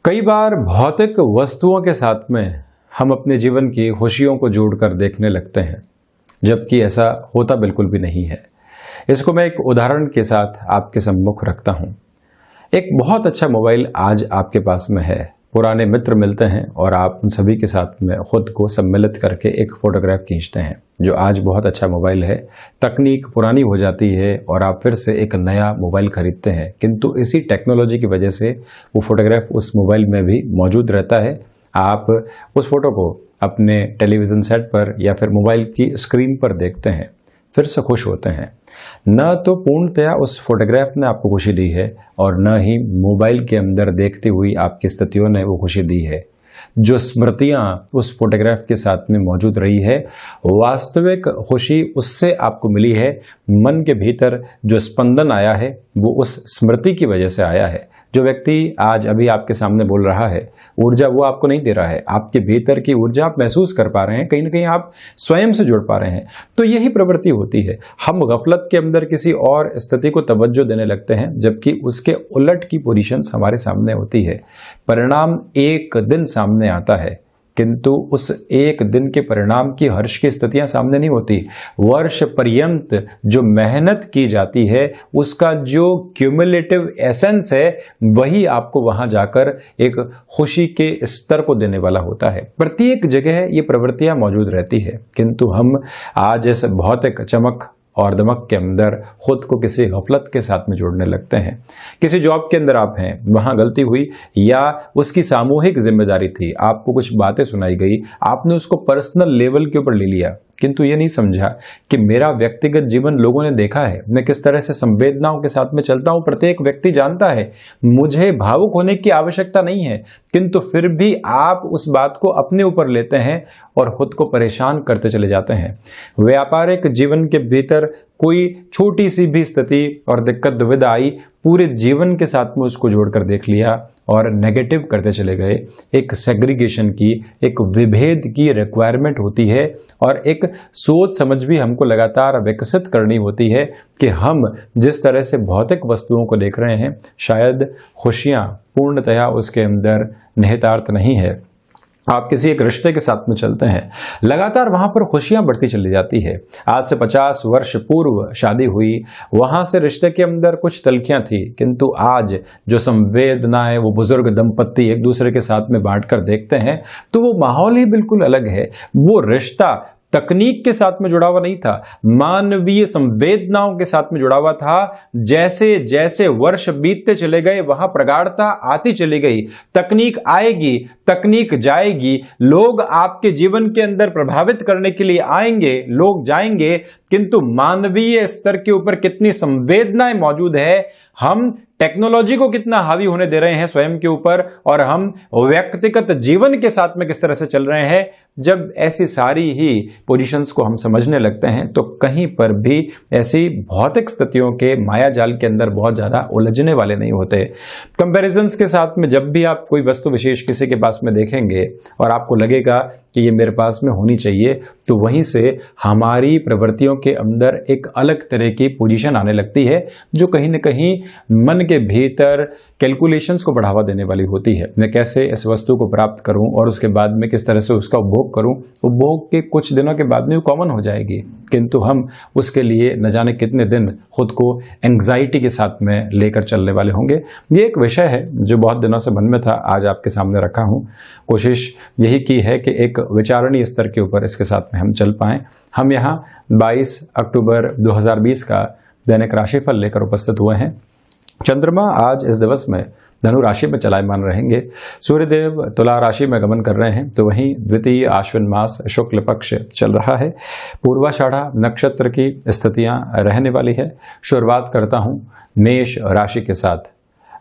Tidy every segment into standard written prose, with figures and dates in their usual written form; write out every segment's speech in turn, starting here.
कई बार भौतिक वस्तुओं के साथ में हम अपने जीवन की खुशियों को जोड़कर देखने लगते हैं, जबकि ऐसा होता बिल्कुल भी नहीं है। इसको मैं एक उदाहरण के साथ आपके सम्मुख रखता हूं। एक बहुत अच्छा मोबाइल आज आपके पास में है, पुराने मित्र मिलते हैं और आप उन सभी के साथ में खुद को सम्मिलित करके एक फोटोग्राफ खींचते हैं, जो आज बहुत अच्छा मोबाइल है। तकनीक पुरानी हो जाती है और आप फिर से एक नया मोबाइल खरीदते हैं, किंतु इसी टेक्नोलॉजी की वजह से वो फोटोग्राफ उस मोबाइल में भी मौजूद रहता है। आप उस फोटो को अपने टेलीविज़न सेट पर या फिर मोबाइल की स्क्रीन पर देखते हैं, फिर से खुश होते हैं। न तो पूर्णतया उस फोटोग्राफ ने आपको खुशी दी है और न ही मोबाइल के अंदर देखती हुई आपकी स्थितियों ने वो खुशी दी है। जो स्मृतियां उस फोटोग्राफ के साथ में मौजूद रही है, वास्तविक खुशी उससे आपको मिली है। मन के भीतर जो स्पंदन आया है वो उस स्मृति की वजह से आया है। जो व्यक्ति आज अभी आपके सामने बोल रहा है, ऊर्जा वो आपको नहीं दे रहा है, आपके भीतर की ऊर्जा आप महसूस कर पा रहे हैं, कहीं ना कहीं आप स्वयं से जुड़ पा रहे हैं। तो यही प्रवृत्ति होती है। हम गफलत के अंदर किसी और स्थिति को तवज्जो देने लगते हैं, जबकि उसके उलट की पोजीशंस हमारे सामने होती है। परिणाम एक दिन सामने आता है, किंतु उस एक दिन के परिणाम की हर्ष की स्थितियां सामने नहीं होती। वर्ष पर्यंत जो मेहनत की जाती है, उसका जो क्यूमुलेटिव एसेंस है, वही आपको वहां जाकर एक खुशी के स्तर को देने वाला होता है। प्रत्येक जगह ये प्रवृत्तियां मौजूद रहती है, किंतु हम आज इस भौतिक चमक और दमक के अंदर खुद को किसी गफलत के साथ में जोड़ने लगते हैं। किसी जॉब के अंदर आप हैं, वहां गलती हुई या उसकी सामूहिक जिम्मेदारी थी, आपको कुछ बातें सुनाई गई, आपने उसको पर्सनल लेवल के ऊपर ले लिया, किंतु ये नहीं समझा कि मेरा व्यक्तिगत जीवन लोगों ने देखा है, मैं किस तरह से संवेदनाओं के साथ में चलता हूं। प्रत्येक व्यक्ति जानता है मुझे भावुक होने की आवश्यकता नहीं है, किंतु फिर भी आप उस बात को अपने ऊपर लेते हैं और खुद को परेशान करते चले जाते हैं। व्यापारिक जीवन के भीतर कोई छोटी सी भी स्थिति और दिक्कत दुविधा आई, पूरे जीवन के साथ में उसको जोड़कर देख लिया और नेगेटिव करते चले गए। एक सेग्रीगेशन की, एक विभेद की रिक्वायरमेंट होती है और एक सोच समझ भी हमको लगातार विकसित करनी होती है कि हम जिस तरह से भौतिक वस्तुओं को देख रहे हैं, शायद खुशियां पूर्णतया उसके अंदर निहितार्थ नहीं है। आप किसी एक रिश्ते के साथ में चलते हैं, लगातार वहां पर खुशियां बढ़ती चली जाती है। आज से 50 वर्ष पूर्व शादी हुई, वहां से रिश्ते के अंदर कुछ तल्खियां थी, किंतु आज जो संवेदनाएं वो बुजुर्ग दंपत्ति एक दूसरे के साथ में बांटकर देखते हैं, तो वो माहौल ही बिल्कुल अलग है। वो रिश्ता तकनीक के साथ में जुड़ा हुआ नहीं था, मानवीय संवेदनाओं के साथ में जुड़ा हुआ था। जैसे जैसे वर्ष बीतते चले गए, वहां प्रगाढ़ता आती चली गई। तकनीक आएगी, तकनीक जाएगी, लोग आपके जीवन के अंदर प्रभावित करने के लिए आएंगे, लोग जाएंगे, किंतु मानवीय स्तर के ऊपर कितनी संवेदनाएं मौजूद है, हम टेक्नोलॉजी को कितना हावी होने दे रहे हैं स्वयं के ऊपर, और हम व्यक्तिगत जीवन के साथ में किस तरह से चल रहे हैं। जब ऐसी सारी ही पोजीशंस को हम समझने लगते हैं, तो कहीं पर भी ऐसी भौतिक स्थितियों के माया जाल के अंदर बहुत ज्यादा उलझने वाले नहीं होते। कंपैरिजंस के साथ में जब भी आप कोई वस्तु विशेष किसी के पास में देखेंगे और आपको लगेगा कि ये मेरे पास में होनी चाहिए, तो वहीं से हमारी प्रवृत्तियों के अंदर एक अलग तरह की पोजीशन आने लगती है, जो कहीं ना कहीं मन के भीतर कैलकुलेशंस को बढ़ावा देने वाली होती है। मैं कैसे इस वस्तु को प्राप्त करूं और उसके बाद में किस तरह से उसका उपभोग करूं। उपभोग के कुछ दिनों के बाद में वो कॉमन हो जाएगी, किंतु हम उसके लिए न जाने कितने दिन खुद को एंग्जाइटी के साथ में लेकर चलने वाले होंगे। ये एक विषय है जो बहुत दिनों से मन में था, आज आपके सामने रखा हूं। कोशिश यही की है कि एक विचारणीय स्तर के ऊपर इसके साथ में हम चल पाएं। हम यहाँ 22 अक्टूबर 2020 का दैनिक राशिफल लेकर उपस्थित हुए हैं। चंद्रमा आज इस दिवस में धनु राशि में चलायमान रहेंगे। सूर्यदेव तुला राशि में गमन कर रहे हैं, तो वहीं द्वितीय आश्विन मास शुक्ल पक्ष चल रहा है। पूर्वाषाढ़ा नक्षत्र की स्थितियां रहने वाली है। शुरुआत करता हूं मेष राशि के साथ।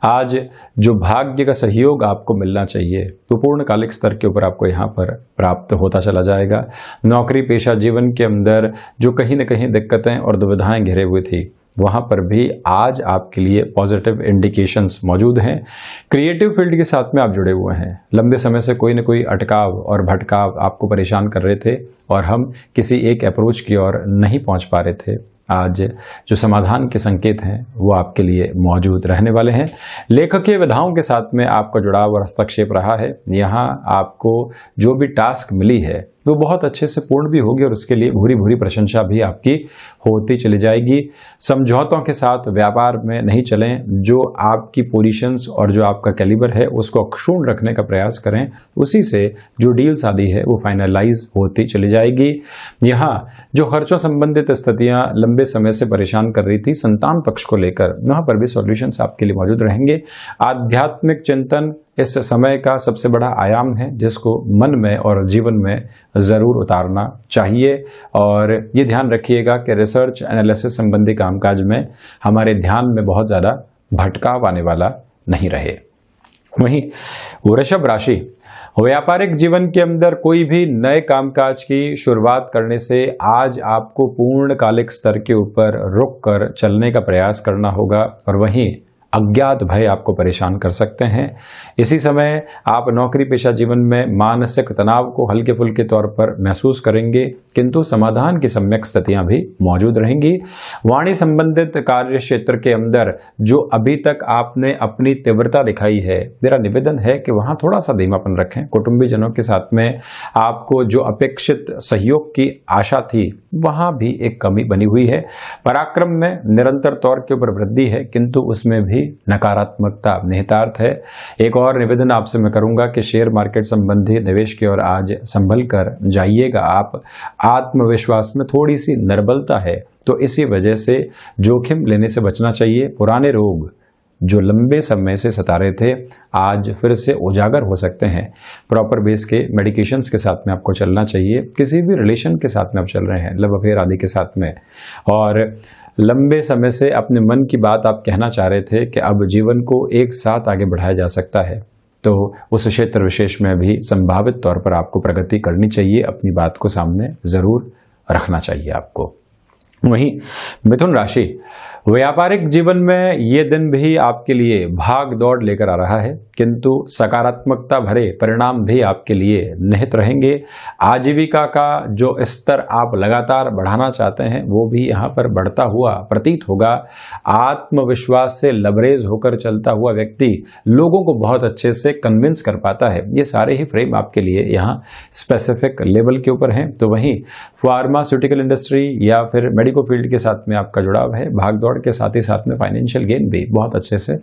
आज जो भाग्य का सहयोग आपको मिलना चाहिए, तो पूर्णकालिक स्तर के ऊपर आपको यहाँ पर प्राप्त होता चला जाएगा। नौकरी पेशा जीवन के अंदर जो कहीं न कहीं दिक्कतें और दुविधाएं घिरे हुए थी, वहां पर भी आज आपके लिए पॉजिटिव इंडिकेशंस मौजूद हैं। क्रिएटिव फील्ड के साथ में आप जुड़े हुए हैं। लंबे समय से कोई न कोई अटकाव और भटकाव आपको परेशान कर रहे थे और हम किसी एक अप्रोच की ओर नहीं पहुंच पा रहे थे। आज जो समाधान के संकेत हैं वो आपके लिए मौजूद रहने वाले हैं। लेखकीय विधाओं के साथ में आपका जुड़ाव और हस्तक्षेप रहा है। यहाँ आपको जो भी टास्क मिली है वो बहुत अच्छे से पूर्ण भी होगी और उसके लिए भूरी भूरी प्रशंसा भी आपकी होती चली जाएगी। समझौतों के साथ व्यापार में नहीं चलें, जो आपकी पोजीशंस और जो आपका कैलिबर है उसको अक्षुण्ण रखने का प्रयास करें, उसी से जो डील शादी है वो फाइनलाइज होती चली जाएगी। यहाँ जो खर्चों संबंधित स्थितियां लंबे समय से परेशान कर रही थी संतान पक्ष को लेकर, वहां पर भी सॉल्यूशंस आपके लिए मौजूद रहेंगे। आध्यात्मिक चिंतन इस समय का सबसे बड़ा आयाम है जिसको मन में और जीवन में ज़रूर उतारना चाहिए। और ये ध्यान रखिएगा कि रिसर्च एनालिसिस संबंधी कामकाज में हमारे ध्यान में बहुत ज़्यादा भटकाव आने वाला नहीं रहे। वहीं वृषभ राशि, व्यापारिक जीवन के अंदर कोई भी नए कामकाज की शुरुआत करने से आज आपको पूर्णकालिक स्तर के ऊपर रुक कर चलने का प्रयास करना होगा और वहीं अज्ञात भय आपको परेशान कर सकते हैं। इसी समय आप नौकरी पेशा जीवन में मानसिक तनाव को हल्के फुल्के तौर पर महसूस करेंगे, किंतु समाधान की सम्यक स्थितियां भी मौजूद रहेंगी। वाणी संबंधित कार्य क्षेत्र के अंदर जो अभी तक आपने अपनी तीव्रता दिखाई है, मेरा निवेदन है कि वहां थोड़ा सा धीमापन रखें। कुटुंबीजनों के साथ में आपको जो अपेक्षित सहयोग की आशा थी वहां भी एक कमी बनी हुई है। पराक्रम में निरंतर तौर के ऊपर वृद्धि है, किंतु उसमें भी नकारात्मकता निहितार्थ है। एक और निवेदन आपसे मैं करूंगा कि शेयर मार्केट संबंधी निवेश की ओर आज संभल कर जाइएगा। आप आत्मविश्वास में थोड़ी सी निर्बलता है, तो इसी वजह से जोखिम लेने से बचना चाहिए। पुराने रोग जो लंबे समय से सता रहे थे आज फिर से उजागर हो सकते हैं। प्रॉपर बेस के मेडिकेशंस के साथ में आपको चलना चाहिए। किसी भी रिलेशन के साथ में आप चल रहे हैं, लव अफेयर आदि के साथ में, और लंबे समय से अपने मन की बात आप कहना चाह रहे थे कि अब जीवन को एक साथ आगे बढ़ाया जा सकता है, तो उस क्षेत्र विशेष में भी संभावित तौर पर आपको प्रगति करनी चाहिए। अपनी बात को सामने जरूर रखना चाहिए आपको। वहीं मिथुन राशि, व्यापारिक जीवन में ये दिन भी आपके लिए भाग दौड़ लेकर आ रहा है, किंतु सकारात्मकता भरे परिणाम भी आपके लिए निहित रहेंगे। आजीविका का जो स्तर आप लगातार बढ़ाना चाहते हैं वो भी यहाँ पर बढ़ता हुआ प्रतीत होगा। आत्मविश्वास से लबरेज होकर चलता हुआ व्यक्ति लोगों को बहुत अच्छे से कन्विंस कर पाता है। ये सारे ही फ्रेम आपके लिए यहाँ स्पेसिफिक लेवल के ऊपर हैं। तो वहीं फार्मास्यूटिकल इंडस्ट्री या फिर मेडिको फील्ड के साथ में आपका जुड़ाव है। भागदौड़ के साथ ही साथ में फाइनेंशियल गेन भी बहुत अच्छे से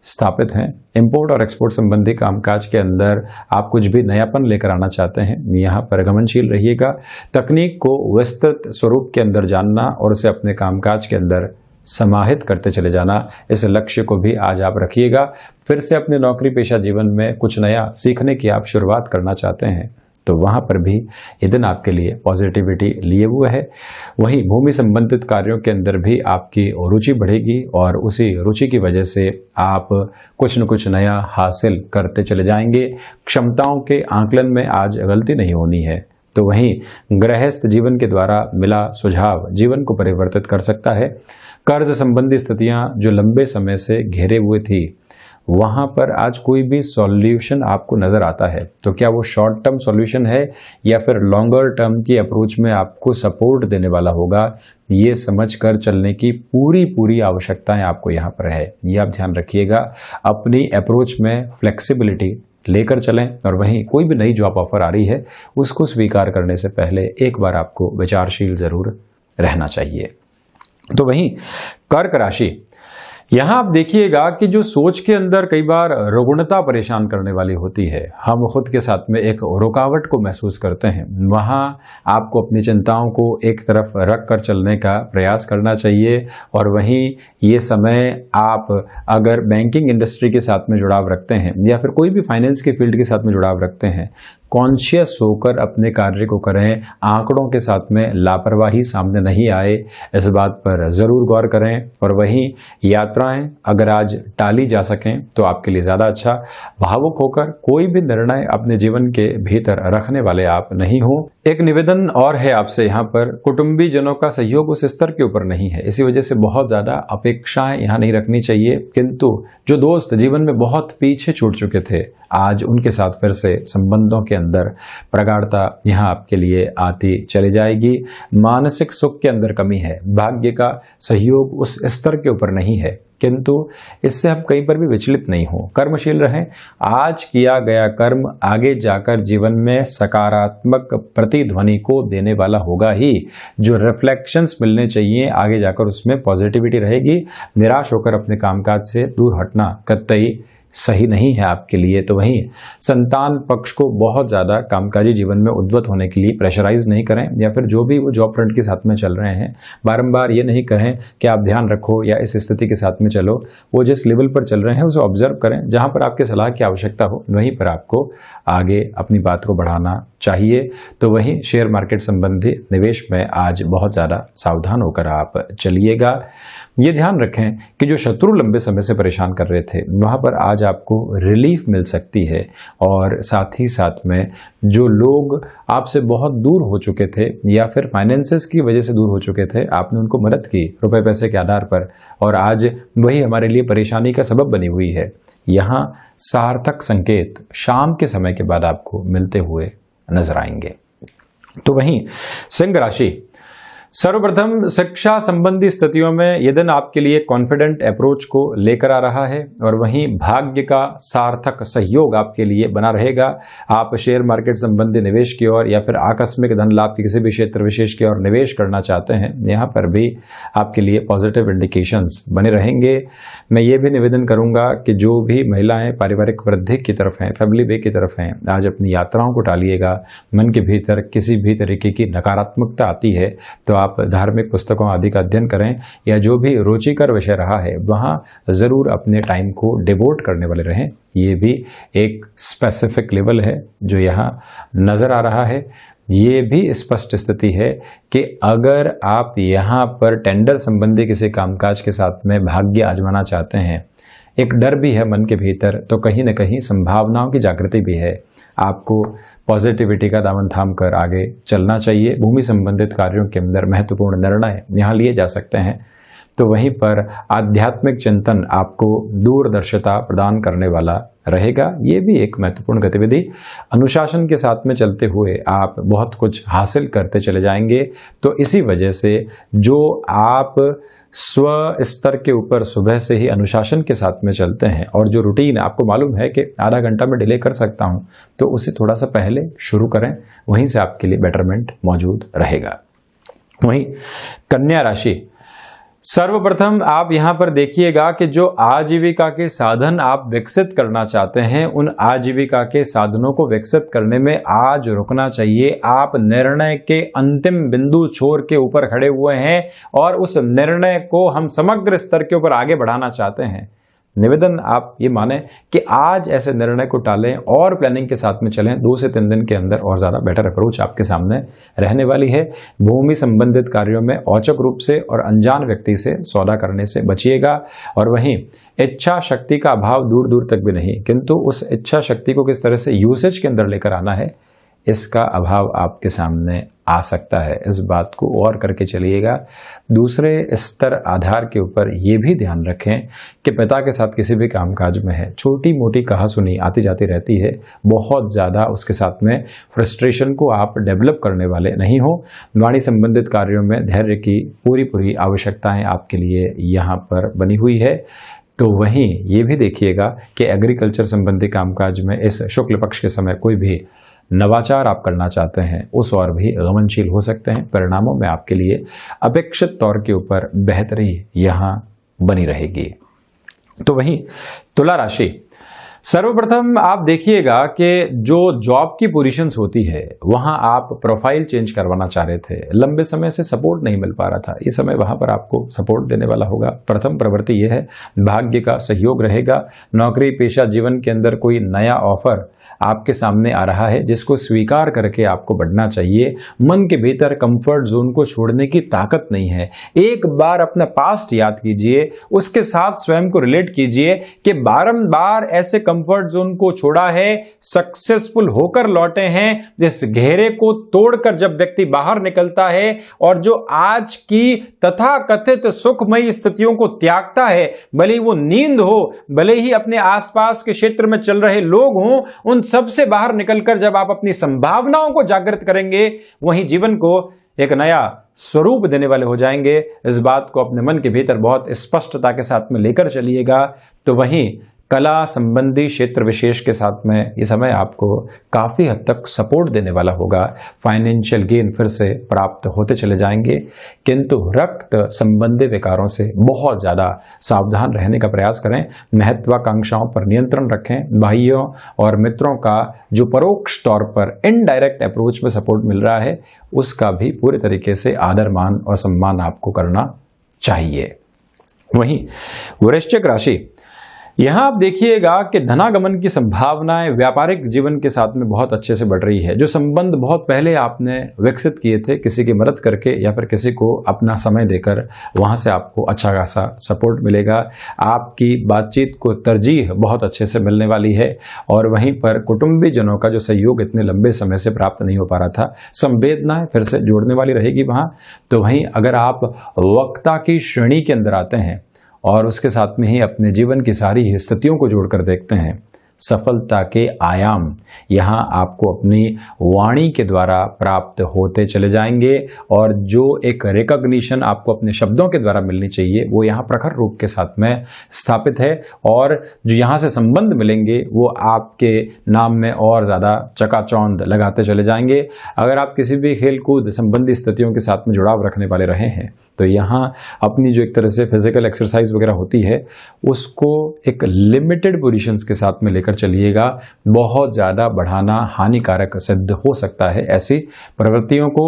स्थापित हैं। इंपोर्ट और एक्सपोर्ट संबंधी कामकाज के अंदर आप कुछ भी नयापन लेकर आना चाहते हैं, यहाँ पर गमनशील रहिएगा। तकनीक को विस्तृत स्वरूप के अंदर जानना और उसे अपने कामकाज के अंदर समाहित करते चले जाना, इस लक्ष्य को भी आज आप रखिएगा। फिर से अपने नौकरी पेशा जीवन में कुछ नया सीखने की आप शुरुआत करना चाहते हैं, तो वहाँ पर भी ये दिन आपके लिए पॉजिटिविटी लिए हुए है। वहीं भूमि संबंधित कार्यों के अंदर भी आपकी रुचि बढ़ेगी और उसी रुचि की वजह से आप कुछ न कुछ नया हासिल करते चले जाएंगे। क्षमताओं के आकलन में आज गलती नहीं होनी है। तो वहीं गृहस्थ जीवन के द्वारा मिला सुझाव जीवन को परिवर्तित कर सकता है। कर्ज संबंधी स्थितियां जो लंबे समय से घेरे हुए थी, वहाँ पर आज कोई भी सॉल्यूशन आपको नज़र आता है, तो क्या वो शॉर्ट टर्म सॉल्यूशन है या फिर लॉन्गर टर्म की अप्रोच में आपको सपोर्ट देने वाला होगा, ये समझ कर चलने की पूरी आवश्यकताएं आपको यहाँ पर है। ये आप ध्यान रखिएगा। अपनी अप्रोच में फ्लेक्सिबिलिटी लेकर चलें और वहीं कोई भी नई जॉब ऑफर आ रही है उसको स्वीकार करने से पहले एक बार आपको विचारशील ज़रूर रहना चाहिए। तो वहीं कर्क राशि, यहाँ आप देखिएगा कि जो सोच के अंदर कई बार रुग्णता परेशान करने वाली होती है, हम खुद के साथ में एक रुकावट को महसूस करते हैं, वहाँ आपको अपनी चिंताओं को एक तरफ रख कर चलने का प्रयास करना चाहिए। और वहीं ये समय आप अगर बैंकिंग इंडस्ट्री के साथ में जुड़ाव रखते हैं या फिर कोई भी फाइनेंस के फील्ड के साथ में जुड़ाव रखते हैं, कॉन्शियस होकर अपने कार्य को करें। आंकड़ों के साथ में लापरवाही सामने नहीं आए, इस बात पर ज़रूर गौर करें। और वहीं यात्रा यात्राएं अगर आज टाली जा सकें तो आपके लिए ज़्यादा अच्छा। भावुक होकर कोई भी निर्णय अपने जीवन के भीतर रखने वाले आप नहीं हो। एक निवेदन और है आपसे यहाँ पर, कुटुंबी जनों का सहयोग उस स्तर के ऊपर नहीं है, इसी वजह से बहुत ज़्यादा अपेक्षाएं यहाँ नहीं रखनी चाहिए। किंतु जो दोस्त जीवन में बहुत पीछे छूट चुके थे, आज उनके साथ फिर से संबंधों के अंदर प्रगाढ़ता यहाँ आपके लिए आती चली जाएगी। मानसिक सुख के अंदर कमी है, भाग्य का सहयोग उस स्तर के ऊपर नहीं है, किंतु इससे आप कहीं पर भी विचलित नहीं हो। कर्मशील रहें। आज किया गया कर्म आगे जाकर जीवन में सकारात्मक प्रतिध्वनि को देने वाला होगा ही। जो रिफ्लेक्शंस मिलने चाहिए आगे जाकर उसमें पॉजिटिविटी रहेगी। निराश होकर अपने कामकाज से दूर हटना कतई सही नहीं है आपके लिए। तो वहीं संतान पक्ष को बहुत ज़्यादा कामकाजी जीवन में उद्वत होने के लिए प्रेशराइज नहीं करें, या फिर जो भी वो जॉब फ्रंट के साथ में चल रहे हैं बारंबार ये नहीं कहें कि आप ध्यान रखो या इस स्थिति के साथ में चलो। वो जिस लेवल पर चल रहे हैं उसे ऑब्जर्व करें, जहाँ पर आपकी सलाह की आवश्यकता हो वहीं पर आपको आगे अपनी बात को बढ़ाना चाहिए। तो वहीं शेयर मार्केट संबंधी निवेश में आज बहुत ज़्यादा सावधान होकर आप चलिएगा। ये ध्यान रखें कि जो शत्रु लंबे समय से परेशान कर रहे थे वहाँ पर आज आपको रिलीफ मिल सकती है, और साथ ही साथ में जो लोग आपसे बहुत दूर हो चुके थे या फिर फाइनेंसेस की वजह से दूर हो चुके थे, आपने उनको मदद की रुपए पैसे के आधार पर, और आज वही हमारे लिए परेशानी का सबब बनी हुई है। यहाँ सार्थक संकेत शाम के समय के बाद आपको मिलते हुए नजर आएंगे। तो वहीं सिंह राशि, सर्वप्रथम शिक्षा संबंधी स्थितियों में यह दिन आपके लिए कॉन्फिडेंट अप्रोच को लेकर आ रहा है, और वहीं भाग्य का सार्थक सहयोग आपके लिए बना रहेगा। आप शेयर मार्केट संबंधी निवेश की ओर या फिर आकस्मिक धन लाभ के किसी भी क्षेत्र विशेष की ओर निवेश करना चाहते हैं, यहाँ पर भी आपके लिए पॉजिटिव इंडिकेशंस बने रहेंगे। मैं ये भी निवेदन करूंगा कि जो भी महिलाएं पारिवारिक वृद्धि की तरफ हैं, फैमिली वे की तरफ हैं, आज अपनी यात्राओं को टालिएगा। मन के भीतर किसी भी तरीके की नकारात्मकता आती है तो आप धार्मिक पुस्तकों आदि का अध्ययन करें, या जो भी रुचिकर विषय रहा है वहाँ ज़रूर अपने टाइम को डिवोट करने वाले रहें। ये भी एक स्पेसिफिक लेवल है जो यहाँ नज़र आ रहा है। ये भी स्पष्ट स्थिति है कि अगर आप यहाँ पर टेंडर संबंधी किसी कामकाज के साथ में भाग्य आजमाना चाहते हैं, एक डर भी है मन के भीतर, तो कहीं न कहीं संभावनाओं की जागृति भी है। आपको पॉजिटिविटी का दामन थाम कर आगे चलना चाहिए। भूमि संबंधित कार्यों के अंदर महत्वपूर्ण निर्णय यहाँ लिए जा सकते हैं। तो वहीं पर आध्यात्मिक चिंतन आपको दूरदर्शिता प्रदान करने वाला रहेगा। ये भी एक महत्वपूर्ण गतिविधि। अनुशासन के साथ में चलते हुए आप बहुत कुछ हासिल करते चले जाएंगे। तो इसी वजह से जो आप स्व स्तर के ऊपर सुबह से ही अनुशासन के साथ में चलते हैं, और जो रूटीन आपको मालूम है कि आधा घंटा में डिले कर सकता हूं, तो उसे थोड़ा सा पहले शुरू करें, वहीं से आपके लिए बेटरमेंट मौजूद रहेगा। वहीं कन्या राशि, सर्वप्रथम आप यहाँ पर देखिएगा कि जो आजीविका के साधन आप विकसित करना चाहते हैं, उन आजीविका के साधनों को विकसित करने में आज रुकना चाहिए। आप निर्णय के अंतिम बिंदु छोर के ऊपर खड़े हुए हैं और उस निर्णय को हम समग्र स्तर के ऊपर आगे बढ़ाना चाहते हैं। निवेदन आप ये माने कि आज ऐसे निर्णय को टालें और प्लानिंग के साथ में चलें। 2 से 3 दिन के अंदर और ज़्यादा बेटर अप्रोच आपके सामने रहने वाली है। भूमि संबंधित कार्यों में औचक रूप से और अनजान व्यक्ति से सौदा करने से बचिएगा। और वहीं इच्छा शक्ति का अभाव दूर दूर तक भी नहीं, किंतु उस इच्छा शक्ति को किस तरह से यूसेज के अंदर लेकर आना है, इसका अभाव आपके सामने आ सकता है। इस बात को और करके चलिएगा। दूसरे स्तर आधार के ऊपर ये भी ध्यान रखें कि पिता के साथ किसी भी कामकाज में है, छोटी मोटी कहासुनी आती जाती रहती है। बहुत ज़्यादा उसके साथ में फ्रस्ट्रेशन को आप डेवलप करने वाले नहीं हो। वाणी संबंधित कार्यों में धैर्य की पूरी आवश्यकताएं आपके लिए यहाँ पर बनी हुई है। तो वहीं ये भी देखिएगा कि एग्रीकल्चर संबंधी कामकाज में इस शुक्ल पक्ष के समय कोई भी नवाचार आप करना चाहते हैं, उस और भी गमनशील हो सकते हैं। परिणामों में आपके लिए अपेक्षित तौर के ऊपर बेहतरी यहाँ बनी रहेगी। तो वहीं तुला राशि, सर्वप्रथम आप देखिएगा कि जो जॉब की पोजीशंस होती है वहां आप प्रोफाइल चेंज करवाना चाह रहे थे, लंबे समय से सपोर्ट नहीं मिल पा रहा था, इस समय वहां पर आपको सपोर्ट देने वाला होगा। प्रथम प्रवृत्ति यह है, भाग्य का सहयोग रहेगा। नौकरी पेशा जीवन के अंदर कोई नया ऑफर आपके सामने आ रहा है जिसको स्वीकार करके आपको बढ़ना चाहिए। मन के भीतर कंफर्ट जोन को छोड़ने की ताकत नहीं है। एक बार अपना पास्ट याद कीजिए, उसके साथ स्वयं को रिलेट कीजिए कि बारंबार ऐसे कंफर्ट जोन को छोड़ा है, सक्सेसफुल होकर लौटे हैं। इस घेरे को तोड़कर जब व्यक्ति बाहर निकलता है और जो आज की तथाकथित सुखमयी स्थितियों को त्यागता है, भले ही वो नींद हो, भले ही अपने आसपास के क्षेत्र में चल रहे लोग हों, उन सबसे बाहर निकलकर जब आप अपनी संभावनाओं को जागृत करेंगे, वहीं जीवन को एक नया स्वरूप देने वाले हो जाएंगे। इस बात को अपने मन के भीतर बहुत स्पष्टता के साथ में लेकर चलिएगा। तो वहीं कला संबंधी क्षेत्र विशेष के साथ में ये समय आपको काफ़ी हद तक सपोर्ट देने वाला होगा। फाइनेंशियल गेन फिर से प्राप्त होते चले जाएंगे, किंतु रक्त संबंधी विकारों से बहुत ज़्यादा सावधान रहने का प्रयास करें। महत्वाकांक्षाओं पर नियंत्रण रखें। भाइयों और मित्रों का जो परोक्ष तौर पर इनडायरेक्ट अप्रोच में सपोर्ट मिल रहा है, उसका भी पूरे तरीके से आदर मान और सम्मान आपको करना चाहिए। वहीं वृश्चिक राशि, यहां आप देखिएगा कि धनागमन की संभावनाएं व्यापारिक जीवन के साथ में बहुत अच्छे से बढ़ रही है। जो संबंध बहुत पहले आपने विकसित किए थे, किसी की मदद करके या फिर किसी को अपना समय देकर, वहां से आपको अच्छा खासा सपोर्ट मिलेगा। आपकी बातचीत को तरजीह बहुत अच्छे से मिलने वाली है। और वहीं पर कुटुंबीजनों का जो सहयोग इतने लंबे समय से प्राप्त नहीं हो पा रहा था, संवेदनाएं फिर से जोड़ने वाली रहेगी वहां। तो वहीं अगर आप वक्ता की श्रेणी के अंदर आते हैं और उसके साथ में ही अपने जीवन की सारी स्थितियों को जोड़कर देखते हैं, सफलता के आयाम यहाँ आपको अपनी वाणी के द्वारा प्राप्त होते चले जाएंगे। और जो एक रिकॉग्निशन आपको अपने शब्दों के द्वारा मिलनी चाहिए, वो यहाँ प्रखर रूप के साथ में स्थापित है। और जो यहाँ से संबंध मिलेंगे वो आपके नाम में और ज़्यादा चकाचौंध लगाते चले जाएंगे। अगर आप किसी भी खेल कूद संबंधी स्थितियों के साथ में जुड़ाव रखने वाले रहे हैं, तो यहाँ अपनी जो एक तरह से फिजिकल एक्सरसाइज वगैरह होती है, उसको एक लिमिटेड पोजीशंस के साथ में लेकर चलिएगा। बहुत ज़्यादा बढ़ाना हानिकारक सिद्ध हो सकता है ऐसी प्रवृत्तियों को।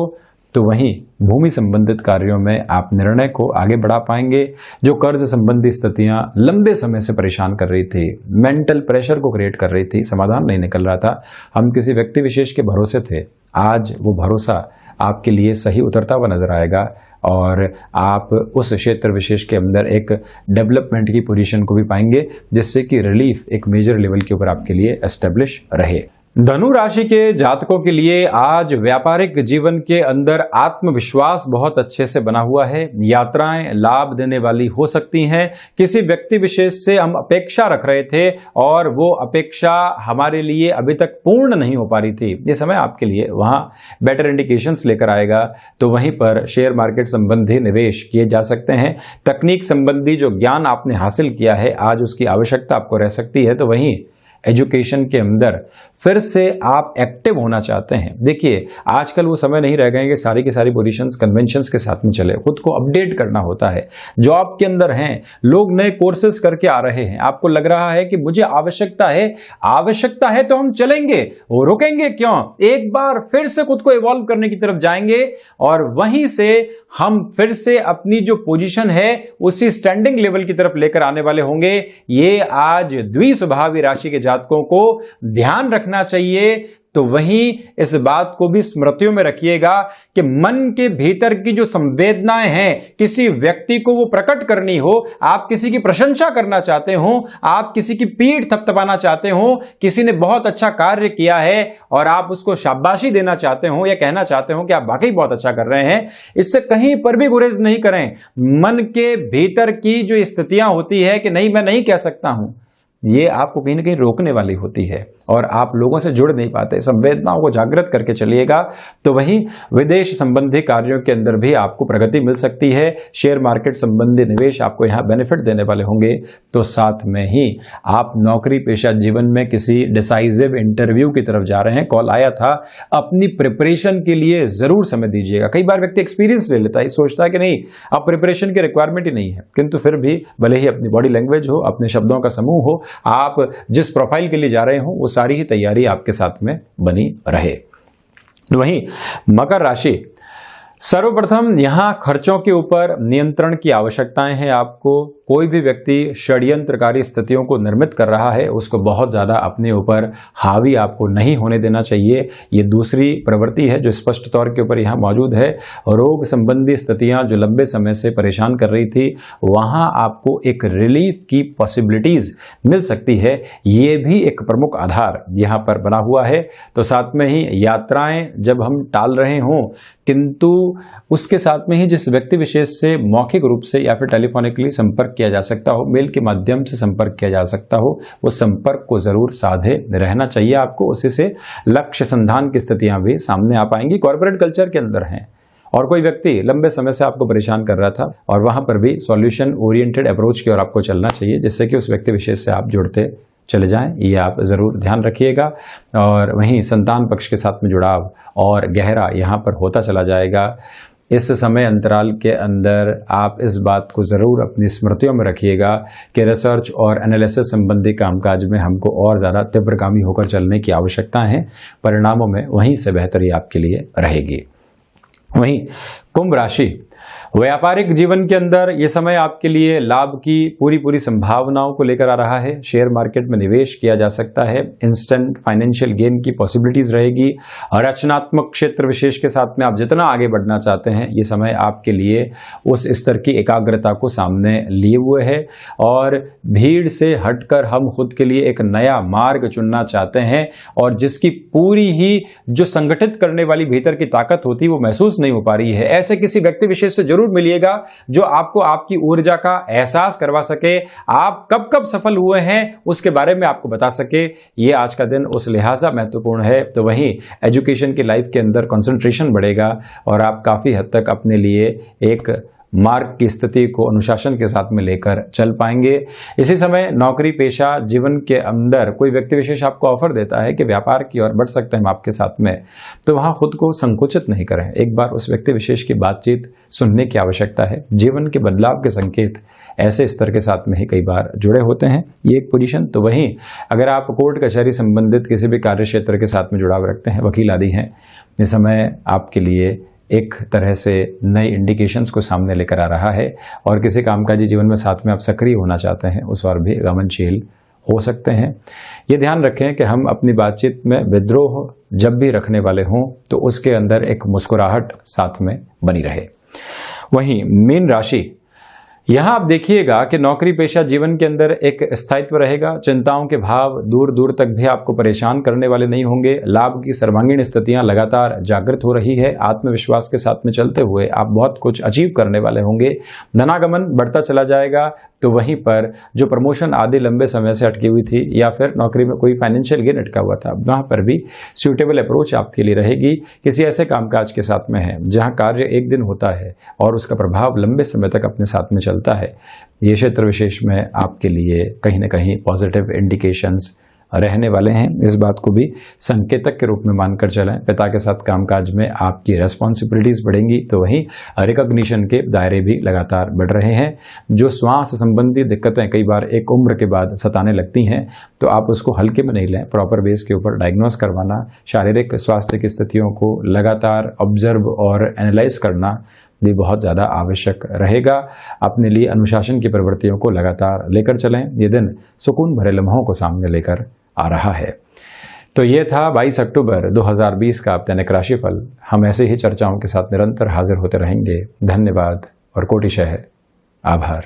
तो वहीं भूमि संबंधित कार्यों में आप निर्णय को आगे बढ़ा पाएंगे। जो कर्ज संबंधी स्थितियां लंबे समय से परेशान कर रही थी, मेंटल प्रेशर को क्रिएट कर रही थी, समाधान नहीं निकल रहा था, हम किसी व्यक्ति विशेष के भरोसे थे, आज वो भरोसा आपके लिए सही उतरता हुआ नजर आएगा और आप उस क्षेत्र विशेष के अंदर एक डेवलपमेंट की पोजीशन को भी पाएंगे, जिससे कि रिलीफ एक मेजर लेवल के ऊपर आपके लिए एस्टेब्लिश रहे। धनु राशि के जातकों के लिए आज व्यापारिक जीवन के अंदर आत्मविश्वास बहुत अच्छे से बना हुआ है। यात्राएं लाभ देने वाली हो सकती हैं। किसी व्यक्ति विशेष से हम अपेक्षा रख रहे थे और वो अपेक्षा हमारे लिए अभी तक पूर्ण नहीं हो पा रही थी, ये समय आपके लिए वहां बेटर इंडिकेशंस लेकर आएगा। तो वहीं पर शेयर मार्केट संबंधी निवेश किए जा सकते हैं। तकनीक संबंधी जो ज्ञान आपने हासिल किया है, आज उसकी आवश्यकता आपको रह सकती है। तो वहीं एजुकेशन के अंदर फिर से आप एक्टिव होना चाहते हैं। देखिए, आजकल वो समय नहीं रह गए कि सारी की सारी पोजीशंस कन्वेंशंस के साथ में चले, खुद को अपडेट करना होता है। जॉब के अंदर हैं लोग, नए कोर्सेज करके आ रहे हैं, आपको लग रहा है कि मुझे आवश्यकता है तो हम चलेंगे, वो रुकेंगे क्यों? एक बार फिर से खुद को इवॉल्व करने की तरफ जाएंगे और वहीं से हम फिर से अपनी जो पोजीशन है उसी स्टैंडिंग लेवल की तरफ लेकर आने वाले होंगे। ये आज द्विस्वभावी राशि के जातकों को ध्यान रखना चाहिए। तो वहीं इस बात को भी स्मृतियों में रखिएगा कि मन के भीतर की जो संवेदनाएं हैं, किसी व्यक्ति को वो प्रकट करनी हो, आप किसी की प्रशंसा करना चाहते हो, आप किसी की पीठ थपथपाना चाहते हो, किसी ने बहुत अच्छा कार्य किया है और आप उसको शाबाशी देना चाहते हो या कहना चाहते हो कि आप वाकई बहुत अच्छा कर रहे हैं, इससे कहीं पर भी गुरेज नहीं करें। मन के भीतर की जो स्थितियां होती है कि नहीं, मैं नहीं कह सकता हूं, ये आपको कहीं ना कहीं रोकने वाली होती है और आप लोगों से जुड़ नहीं पाते। संवेदनाओं को जागृत करके चलिएगा। तो वहीं विदेश संबंधी कार्यों के अंदर भी आपको प्रगति मिल सकती है। शेयर मार्केट संबंधी निवेश आपको यहाँ बेनिफिट देने वाले होंगे। तो साथ में ही आप नौकरी पेशा जीवन में किसी डिसाइसिव इंटरव्यू की तरफ जा रहे हैं, कॉल आया था, अपनी प्रिपरेशन के लिए जरूर समय दीजिएगा। कई बार व्यक्ति एक्सपीरियंस ले लेता है, सोचता है कि नहीं अब प्रिपरेशन की रिक्वायरमेंट ही नहीं है, किंतु फिर भी भले ही अपनी बॉडी लैंग्वेज हो, अपने शब्दों का समूह हो, आप जिस प्रोफाइल के लिए जा रहे हो वो सारी ही तैयारी आपके साथ में बनी रहे। वहीं मकर राशि, सर्वप्रथम यहां खर्चों के ऊपर नियंत्रण की आवश्यकताएं हैं आपको। कोई भी व्यक्ति षड्यंत्रकारी स्थितियों को निर्मित कर रहा है उसको बहुत ज्यादा अपने ऊपर हावी आपको नहीं होने देना चाहिए। ये दूसरी प्रवृत्ति है जो स्पष्ट तौर के ऊपर यहाँ मौजूद है। रोग संबंधी स्थितियां जो लंबे समय से परेशान कर रही थी वहां आपको एक रिलीफ की पॉसिबिलिटीज मिल सकती है, ये भी एक प्रमुख आधार यहाँ पर बना हुआ है। तो साथ में ही यात्राएं जब हम टाल रहे हों किंतु उसके साथ में ही जिस व्यक्ति विशेष से मौखिक रूप से या फिर टेलीफोनिकली संपर्क किया जा सकता हो, मेल के माध्यम से संपर्क किया जा सकता हो, वो संपर्क को जरूर साधे रहना चाहिए आपको। उसी से लक्ष्य संधान की स्थितियां भी सामने आ पाएंगी। कॉर्पोरेट कल्चर के अंदर हैं और कोई व्यक्ति लंबे समय से आपको परेशान कर रहा था और वहां पर भी सॉल्यूशन ओरिएंटेड अप्रोच की ओर आपको चलना चाहिए जिससे कि उस व्यक्ति विशेष से आप जुड़ते चले जाएं, ये आप ज़रूर ध्यान रखिएगा। और वहीं संतान पक्ष के साथ में जुड़ाव और गहरा यहाँ पर होता चला जाएगा। इस समय अंतराल के अंदर आप इस बात को ज़रूर अपनी स्मृतियों में रखिएगा कि रिसर्च और एनालिसिस संबंधी कामकाज में हमको और ज़्यादा तीव्रगामी होकर चलने की आवश्यकता है। परिणामों में वहीं से बेहतरी आपके लिए रहेगी। वहीं कुंभ राशि, व्यापारिक जीवन के अंदर ये समय आपके लिए लाभ की पूरी संभावनाओं को लेकर आ रहा है। शेयर मार्केट में निवेश किया जा सकता है, इंस्टेंट फाइनेंशियल गेन की पॉसिबिलिटीज रहेगी। और रचनात्मक क्षेत्र विशेष के साथ में आप जितना आगे बढ़ना चाहते हैं ये समय आपके लिए उस स्तर की एकाग्रता को सामने लिए हुए है। और भीड़ से हटकर हम खुद के लिए एक नया मार्ग चुनना चाहते हैं और जिसकी पूरी ही जो संगठित करने वाली भीतर की ताकत होती है वो महसूस नहीं हो पा रही है। ऐसे किसी व्यक्ति विशेष से जरूर मिलिएगा जो आपको आपकी ऊर्जा का एहसास करवा सके, आप कब कब सफल हुए हैं उसके बारे में आपको बता सके। ये आज का दिन उस लिहाजा महत्वपूर्ण है। तो वहीं एजुकेशन की लाइफ के अंदर कंसंट्रेशन बढ़ेगा और आप काफी हद तक अपने लिए एक मार्ग की स्थिति को अनुशासन के साथ में लेकर चल पाएंगे। इसी समय नौकरी पेशा जीवन के अंदर कोई व्यक्ति विशेष आपको ऑफर देता है कि व्यापार की ओर बढ़ सकते हैं हम आपके साथ में, तो वहां खुद को संकुचित नहीं करें। एक बार उस व्यक्ति विशेष की बातचीत सुनने की आवश्यकता है। जीवन के बदलाव के संकेत ऐसे स्तर के साथ में ही कई बार जुड़े होते हैं, ये एक पोजीशन। तो वहीं अगर आप कोर्ट कचहरी संबंधित किसी भी कार्य क्षेत्र के साथ में जुड़ाव रखते हैं, वकील आदि हैं, ये समय आपके लिए एक तरह से नई इंडिकेशंस को सामने लेकर आ रहा है। और किसी कामकाजी जीवन में साथ में आप सक्रिय होना चाहते हैं उस और भी गमनशील हो सकते हैं। ये ध्यान रखें कि हम अपनी बातचीत में विद्रोह जब भी रखने वाले हों तो उसके अंदर एक मुस्कुराहट साथ में बनी रहे। वहीं मीन राशि, यहां आप देखिएगा कि नौकरी पेशा जीवन के अंदर एक स्थायित्व रहेगा। चिंताओं के भाव दूर दूर तक भी आपको परेशान करने वाले नहीं होंगे। लाभ की सर्वांगीण स्थितियां लगातार जागृत हो रही है। आत्मविश्वास के साथ में चलते हुए आप बहुत कुछ अचीव करने वाले होंगे। धनागमन बढ़ता चला जाएगा। तो वहीं पर जो प्रमोशन आदि लंबे समय से अटकी हुई थी या फिर नौकरी में कोई फाइनेंशियल गेन अटका हुआ था, वहां पर भी सूटेबल अप्रोच आपके लिए रहेगी। किसी ऐसे कामकाज के साथ में है जहां कार्य एक दिन होता है और उसका प्रभाव लंबे समय तक अपने साथ में चलता है, ये क्षेत्र विशेष में आपके लिए कहीं ना कहीं पॉजिटिव इंडिकेशंस रहने वाले हैं। इस बात को भी संकेतक के रूप में मानकर चलें। पिता के साथ कामकाज में आपकी रेस्पॉन्सिबिलिटीज बढ़ेंगी। तो वहीं रिकॉग्निशन के दायरे भी लगातार बढ़ रहे हैं। जो श्वास संबंधी दिक्कतें कई बार एक उम्र के बाद सताने लगती हैं तो आप उसको हल्के में नहीं लें, प्रॉपर बेस के ऊपर डायग्नोस करवाना, शारीरिक स्वास्थ्य की स्थितियों को लगातार ऑब्जर्व और एनालाइज करना भी बहुत ज़्यादा आवश्यक रहेगा। अपने लिए अनुशासन की प्रवृत्तियों को लगातार लेकर चलें। ये दिन सुकून भरे लम्हों को सामने लेकर आ रहा है। तो ये था 22 अक्टूबर 2020 का दैनिक राशिफल। हम ऐसे ही चर्चाओं के साथ निरंतर हाजिर होते रहेंगे। धन्यवाद और कोटिशः आभार।